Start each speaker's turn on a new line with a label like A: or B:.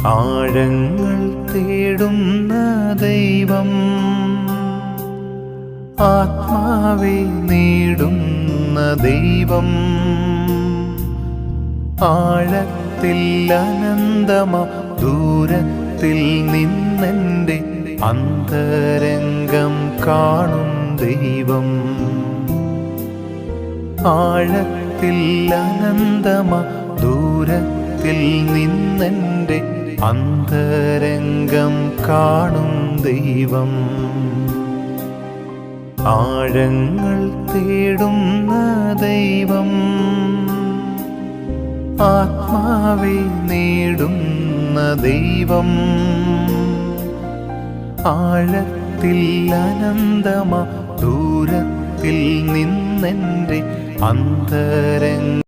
A: ആഴങ്ങൾ തേടുന്ന ദൈവം, ആത്മാവെ നേടുന്ന ദൈവം, ആഴത്തിൽ അനന്തമാ ദൂരത്തിൽ നിന്നെൻ്റെ അന്തരംഗം കാണും ദൈവം, ആഴത്തിൽ അനന്തമാ ദൂരത്തിൽ നിന്നെൻ്റെ അന്തരംഗം കാണും ദൈവം. ആഴങ്ങൾ തേടുന്ന ദൈവം, ആത്മാവെ നേടുന്ന ദൈവം, ആഴത്തിൽ അനന്തമാ ദൂരത്തിൽ നിന്നെൻ്റെ അന്തരംഗം